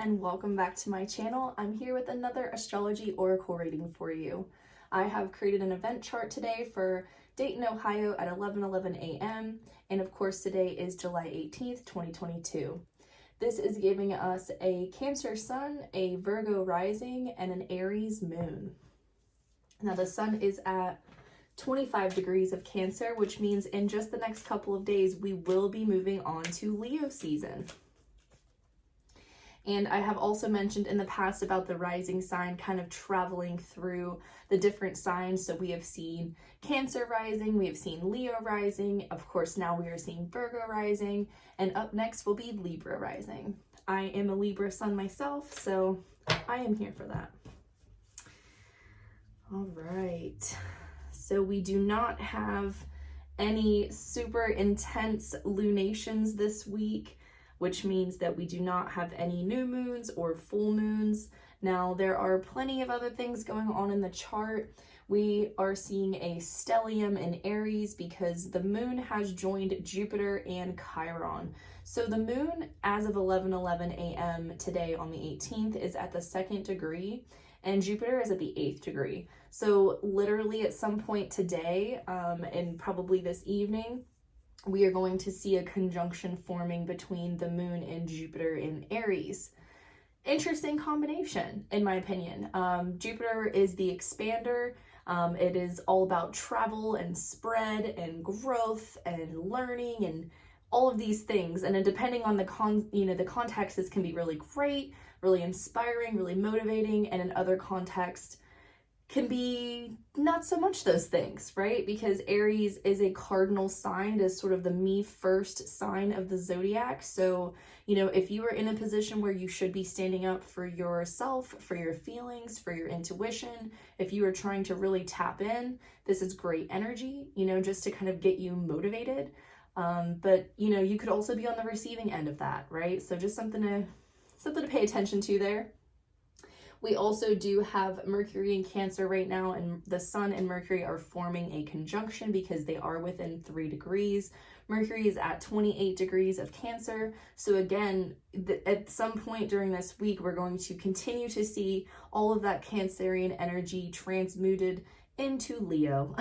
and welcome back to my channel. I'm here with another astrology oracle reading for you. I have created an event chart today for Dayton, Ohio at 11:11 a.m. and of course today is July 18th, 2022. This is giving us a Cancer sun, a Virgo rising, and an Aries moon. Now the sun is at 25 degrees of Cancer, which means in just the next couple of days we will be moving on to Leo season. And I have also mentioned in the past about the rising sign kind of traveling through the different signs. So we have seen Cancer rising, we have seen Leo rising, of course now we are seeing Virgo rising, and up next will be Libra rising. I am a Libra sun myself, so I am here for that. All right, so we do not have any super intense lunations this week, which means that we do not have any new moons or full moons. Now, there are plenty of other things going on in the chart. We are seeing a stellium in Aries because the moon has joined Jupiter and Chiron. So the moon, as of 11:11 a.m. today on the 18th, is at the 2nd degree, and Jupiter is at the 8th degree. So literally at some point today, and probably this evening, we are going to see a conjunction forming between the moon and Jupiter in Aries. Interesting combination, in my opinion. Jupiter is the expander. It is all about travel and spread and growth and learning and all of these things. And then depending on the context, this can be really great, really inspiring, really motivating, and in other contexts can be not so much those things, right? Because Aries is a cardinal sign. It is sort of the me first sign of the zodiac. So, if you are in a position where you should be standing up for yourself, for your feelings, for your intuition, if you are trying to really tap in, this is great energy, just to kind of get you motivated. But, you could also be on the receiving end of that, right? So just something to pay attention to there. We also do have Mercury in Cancer right now, and the Sun and Mercury are forming a conjunction because they are within 3 degrees. Mercury is at 28 degrees of Cancer. So again, at some point during this week, we're going to continue to see all of that Cancerian energy transmuted into Leo.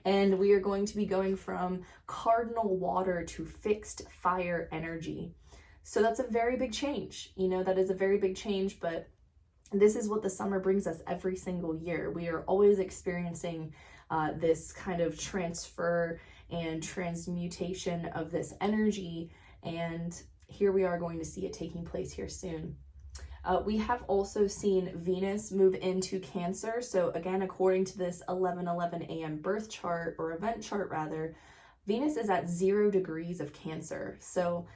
And we are going to be going from cardinal water to fixed fire energy. So that's a very big change. That is a very big change, but this is what the summer brings us every single year. We are always experiencing this kind of transfer and transmutation of this energy, and here we are going to see it taking place here soon. We have also seen Venus move into Cancer. So again, according to this 11:11 a.m. birth chart, or event chart rather, Venus is at 0 degrees of Cancer. So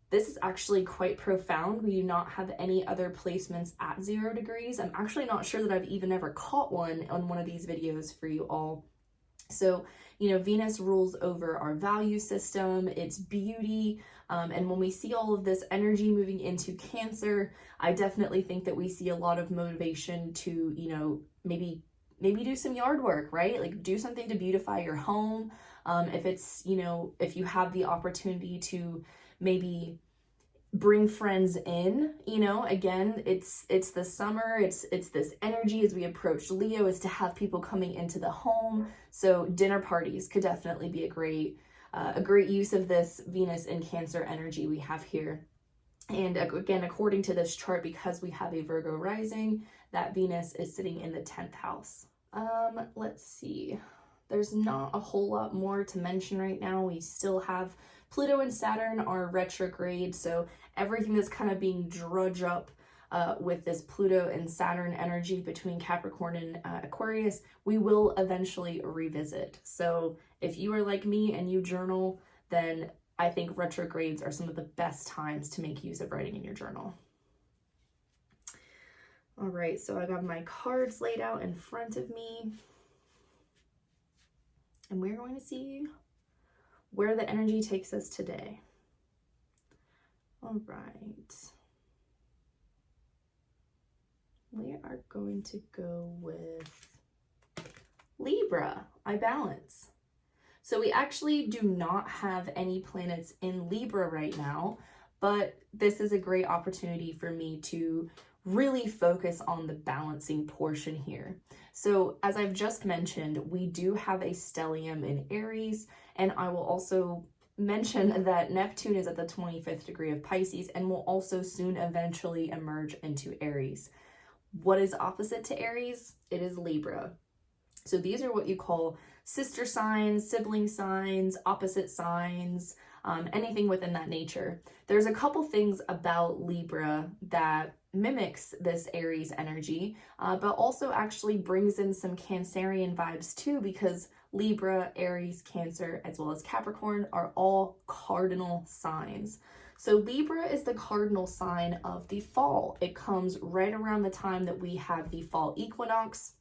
this is actually quite profound. We do not have any other placements at 0 degrees. I'm actually not sure that I've even ever caught one on one of these videos for you all. So, Venus rules over our value system, its beauty, and when we see all of this energy moving into Cancer, I definitely think that we see a lot of motivation to, maybe do some yard work, right? Like do something to beautify your home. If it's, if you have the opportunity to maybe bring friends in, again, it's the summer, it's this energy as we approach Leo, is to have people coming into the home. So dinner parties could definitely be a great use of this Venus in Cancer energy we have here. And again, according to this chart, because we have a Virgo rising, that Venus is sitting in the 10th house. Let's see. There's not a whole lot more to mention right now. We still have Pluto and Saturn are retrograde, so everything that's kind of being drudged up with this Pluto and Saturn energy between Capricorn and Aquarius, we will eventually revisit. So if you are like me and you journal, then I think retrogrades are some of the best times to make use of writing in your journal. All right, so I got my cards laid out in front of me, and we're going to see where the energy takes us today. All right. We are going to go with Libra. I balance. So we actually do not have any planets in Libra right now, but this is a great opportunity for me to really focus on the balancing portion here. So as I've just mentioned, we do have a stellium in Aries, and I will also mention that Neptune is at the 25th degree of Pisces and will also soon eventually emerge into Aries. What is opposite to Aries? It is Libra. So these are what you call sister signs, sibling signs, opposite signs, anything within that nature. There's a couple things about Libra that mimics this Aries energy, but also actually brings in some Cancerian vibes too, because Libra, Aries, Cancer, as well as Capricorn are all cardinal signs. So Libra is the cardinal sign of the fall. It comes right around the time that we have the Fall Equinox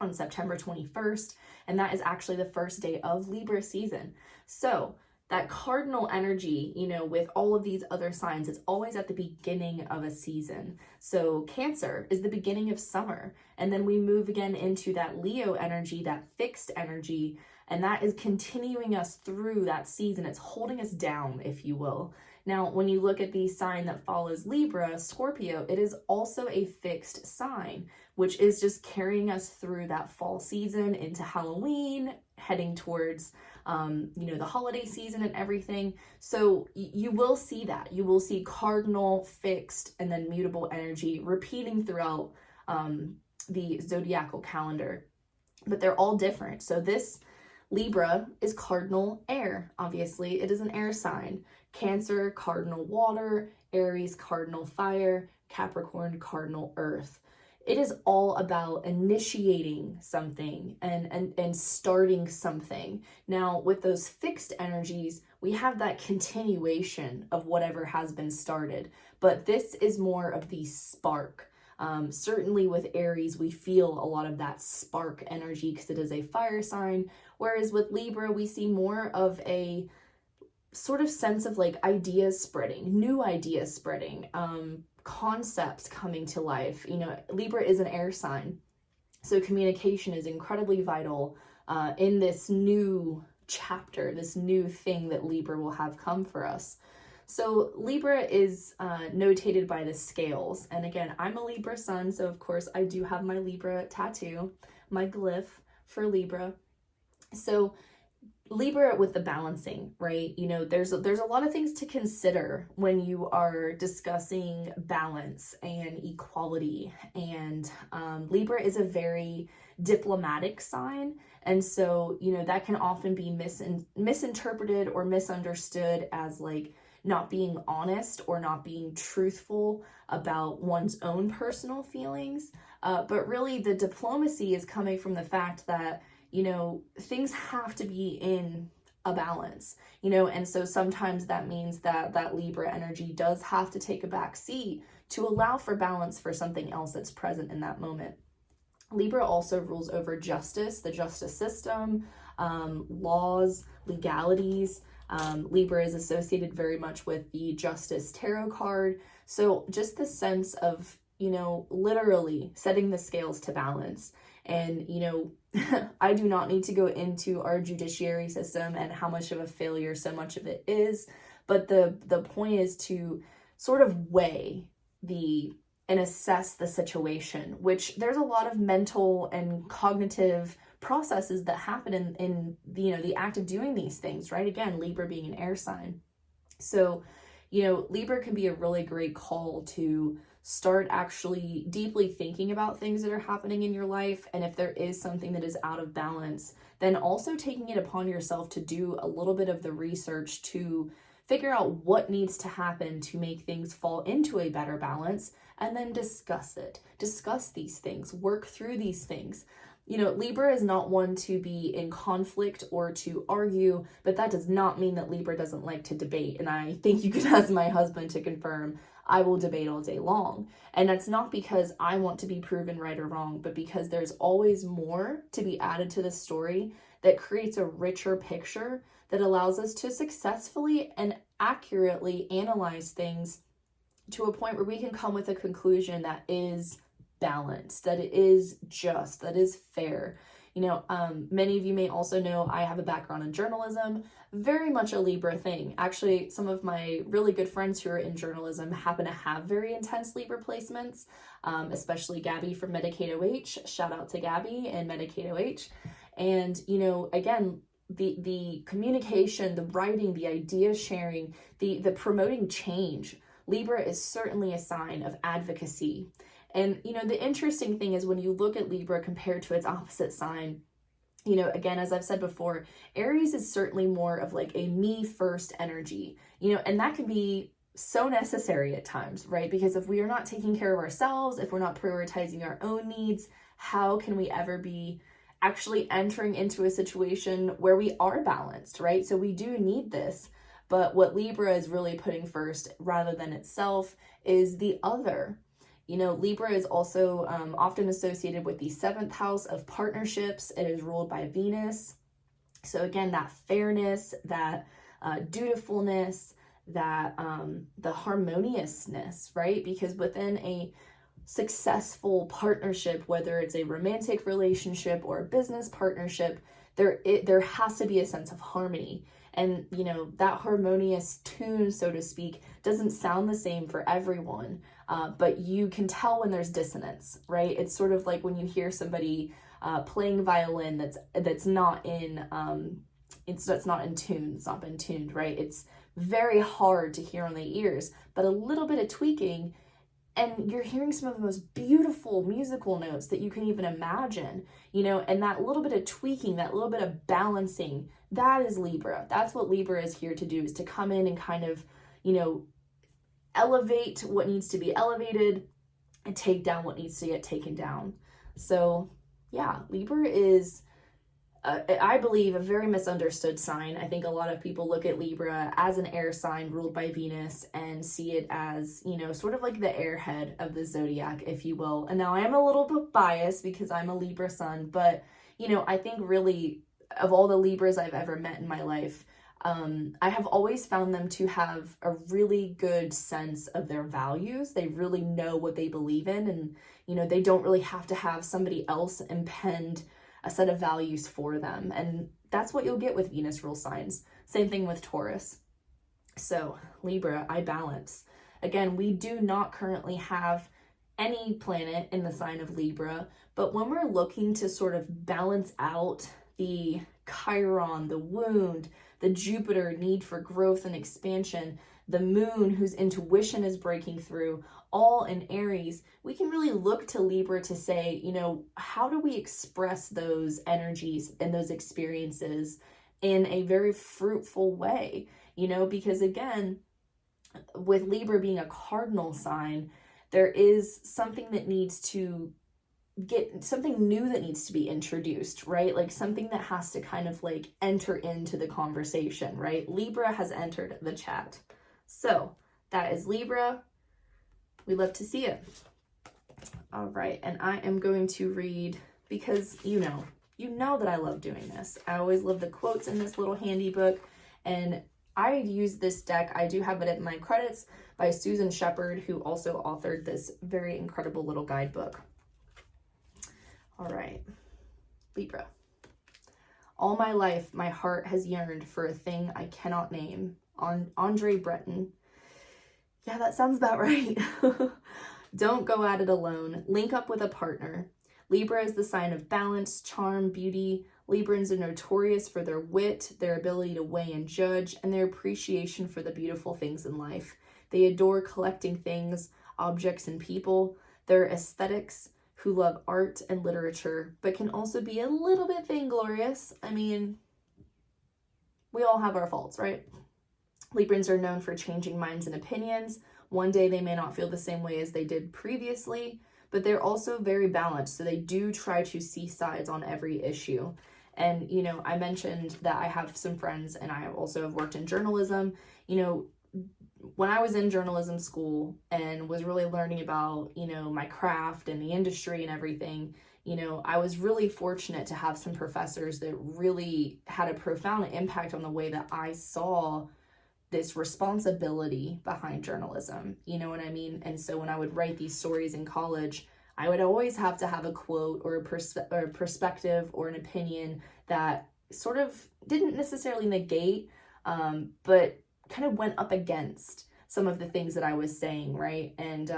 on September 21st, and that is actually the first day of Libra season. So that cardinal energy, you know, with all of these other signs, it's always at the beginning of a season. So Cancer is the beginning of summer, and then we move again into that Leo energy, that fixed energy, and that is continuing us through that season. It's holding us down, if you will. Now, when you look at the sign that follows Libra, Scorpio, it is also a fixed sign, which is just carrying us through that fall season into Halloween, heading towards the holiday season and everything. So you will see that. You will see cardinal, fixed, and then mutable energy repeating throughout the zodiacal calendar. But they're all different. So this Libra is cardinal air. Obviously, it is an air sign. Cancer, cardinal water. Aries, cardinal fire. Capricorn, cardinal earth. It is all about initiating something and starting something. Now, with those fixed energies, we have that continuation of whatever has been started. But this is more of the spark. Certainly with Aries, we feel a lot of that spark energy because it is a fire sign. Whereas with Libra, we see more of a sort of sense of like ideas spreading, new ideas spreading, concepts coming to life. You know, Libra is an air sign, so communication is incredibly vital in this new chapter, this new thing that Libra will have come for us. So Libra is notated by the scales, and again, I'm a Libra sun, so of course I do have my Libra tattoo, my glyph for Libra. So Libra with the balancing, right? You know, there's a lot of things to consider when you are discussing balance and equality. And Libra is a very diplomatic sign. And so, you know, that can often be misinterpreted or misunderstood as like not being honest or not being truthful about one's own personal feelings. But really the diplomacy is coming from the fact that, you know, things have to be in a balance, you know, and so sometimes that means that that Libra energy does have to take a back seat to allow for balance for something else that's present in that moment. Libra also rules over justice, the justice system, laws, legalities. Libra is associated very much with the Justice Tarot card. So just the sense of, you know, literally setting the scales to balance. And, you know, I do not need to go into our judiciary system and how much of a failure so much of it is, but the point is to sort of weigh and assess the situation, which there's a lot of mental and cognitive processes that happen in you know, the act of doing these things, right? Again, Libra being an air sign. So, you know, Libra can be a really great call to start actually deeply thinking about things that are happening in your life. And if there is something that is out of balance, then also taking it upon yourself to do a little bit of the research to figure out what needs to happen to make things fall into a better balance, and then discuss it. Discuss these things, work through these things. You know, Libra is not one to be in conflict or to argue, but that does not mean that Libra doesn't like to debate. And I think you could ask my husband to confirm, I will debate all day long. And that's not because I want to be proven right or wrong, but because there's always more to be added to the story that creates a richer picture that allows us to successfully and accurately analyze things to a point where we can come with a conclusion that is balanced, that it is just, that is fair. Many of you may also know I have a background in journalism, very much a Libra thing. Actually, some of my really good friends who are in journalism happen to have very intense Libra placements, especially Gabby from Medicaid OH. Shout out to Gabby and Medicaid OH. And, again, the communication, the writing, the idea sharing, the promoting change. Libra is certainly a sign of advocacy. And, the interesting thing is when you look at Libra compared to its opposite sign, again, as I've said before, Aries is certainly more of like a me first energy, and that can be so necessary at times, right? Because if we are not taking care of ourselves, if we're not prioritizing our own needs, how can we ever be actually entering into a situation where we are balanced, right? So we do need this. But what Libra is really putting first rather than itself is the other. Libra is also often associated with the 7th house of partnerships. It is ruled by Venus. So again, that fairness, that dutifulness, that the harmoniousness, right? Because within a successful partnership, whether it's a romantic relationship or a business partnership, there has to be a sense of harmony. And, that harmonious tune, so to speak, doesn't sound the same for everyone, but you can tell when there's dissonance, right? It's sort of like when you hear somebody playing violin that's not in not in tune, it's not been tuned, right? It's very hard to hear on the ears, but a little bit of tweaking and you're hearing some of the most beautiful musical notes that you can even imagine, and that little bit of tweaking, that little bit of balancing, that is Libra. That's what Libra is here to do, is to come in and kind of, elevate what needs to be elevated and take down what needs to get taken down. So yeah, Libra is, I believe, a very misunderstood sign. I think a lot of people look at Libra as an air sign ruled by Venus and see it as, sort of like the airhead of the zodiac, if you will. And now I am a little bit biased because I'm a Libra sun, but, I think really of all the Libras I've ever met in my life, I have always found them to have a really good sense of their values. They really know what they believe in, and, they don't really have to have somebody else impend a set of values for them. And that's what you'll get with Venus rule signs. Same thing with Taurus. So Libra, I balance. Again, we do not currently have any planet in the sign of Libra, but when we're looking to sort of balance out the Chiron, the wound, the Jupiter need for growth and expansion, the moon whose intuition is breaking through, all in Aries, we can really look to Libra to say, how do we express those energies and those experiences in a very fruitful way? Because again, with Libra being a cardinal sign, there is something that needs to something new that needs to be introduced, right? Like something that has to kind of like enter into the conversation, right? Libra has entered the chat. So that is Libra. We love to see it. All right, and I am going to read, because you know that I love doing this. I always love the quotes in this little handy book, and I use this deck. I do have it in my credits by Susan Shepard, who also authored this very incredible little guidebook. All right, Libra. All my life, my heart has yearned for a thing I cannot name. Andre Breton. Yeah, that sounds about right. Don't go at it alone. Link up with a partner. Libra is the sign of balance, charm, beauty. Librans are notorious for their wit, their ability to weigh and judge, and their appreciation for the beautiful things in life. They adore collecting things, objects, and people. They're aesthetics who love art and literature, but can also be a little bit vainglorious. I mean, we all have our faults, right? Librans are known for changing minds and opinions. One day they may not feel the same way as they did previously, but they're also very balanced. So they do try to see sides on every issue. And, I mentioned that I have some friends and I also have worked in journalism. When I was in journalism school and was really learning about, my craft and the industry and everything, I was really fortunate to have some professors that really had a profound impact on the way that I saw this responsibility behind journalism, you know what I mean? And so when I would write these stories in college, I would always have to have a quote or a perspective or an opinion that sort of didn't necessarily negate, but kind of went up against some of the things that I was saying, right? And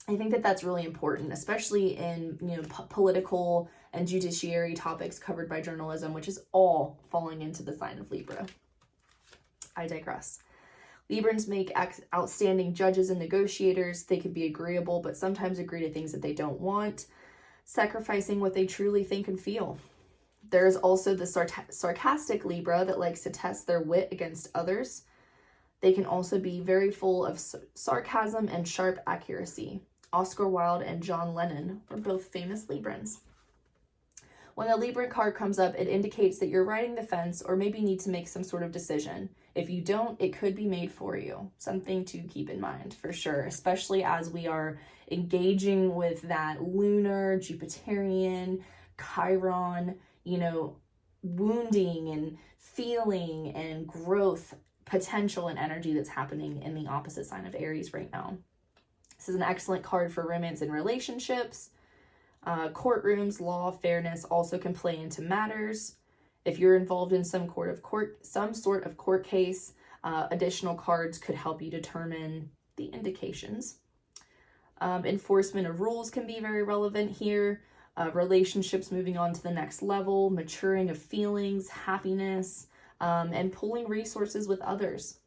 I think that that's really important, especially in, you know, political and judiciary topics covered by journalism, which is all falling into the sign of Libra. I digress. Librans make outstanding judges and negotiators. They could be agreeable, but sometimes agree to things that they don't want, sacrificing what they truly think and feel. There's also the sarcastic Libra that likes to test their wit against others. They can also be very full of sarcasm and sharp accuracy. Oscar Wilde and John Lennon were both famous Librans. When the Libra card comes up, it indicates that you're riding the fence or maybe need to make some sort of decision. If you don't, it could be made for you. Something to keep in mind for sure, especially as we are engaging with that lunar, Jupiterian, Chiron, you know, wounding and feeling and growth potential and energy that's happening in the opposite sign of Aries right now. This is an excellent card for romance and relationships. Courtrooms, law, fairness also can play into matters. If you're involved in some sort of court case, additional cards could help you determine the indications. Enforcement of rules can be very relevant here. Relationships moving on to the next level, maturing of feelings, happiness, and pulling resources with others.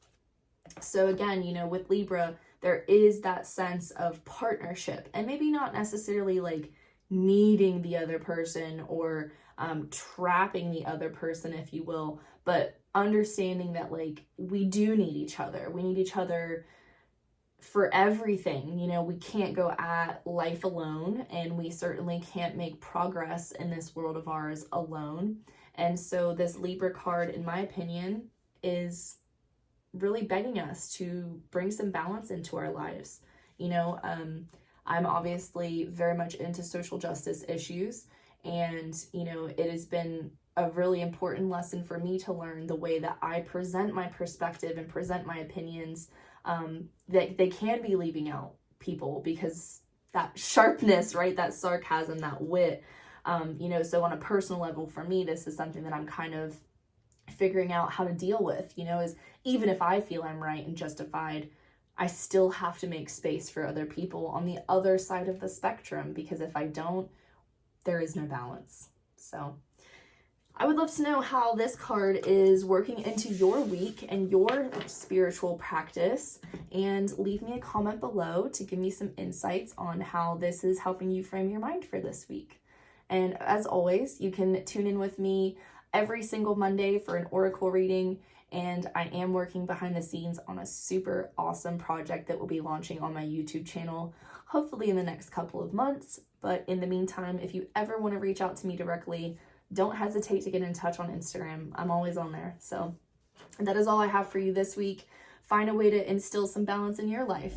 So again, you know, with Libra, there is that sense of partnership, and maybe not necessarily like needing the other person or trapping the other person, if you will, but understanding that like we do need each other. We need each other for everything. You know, we can't go at life alone, and we certainly can't make progress in this world of ours alone. And so this Libra card, in my opinion, is really begging us to bring some balance into our lives. You know, I'm obviously very much into social justice issues, and, you know, it has been a really important lesson for me to learn the way that I present my perspective and present my opinions, that they can be leaving out people, because that sharpness, right, that sarcasm, that wit, you know, so on a personal level for me, this is something that I'm kind of figuring out how to deal with, you know, is even if I feel I'm right and justified, I still have to make space for other people on the other side of the spectrum, because if I don't, there is no balance. So I would love to know how this card is working into your week and your spiritual practice, and leave me a comment below to give me some insights on how this is helping you frame your mind for this week. And as always, you can tune in with me every single Monday for an oracle reading, and I am working behind the scenes on a super awesome project that will be launching on my YouTube channel, hopefully in the next couple of months. But in the meantime, if you ever want to reach out to me directly, don't hesitate to get in touch on Instagram. I'm always on there. So that is all I have for you this week. Find a way to instill some balance in your life.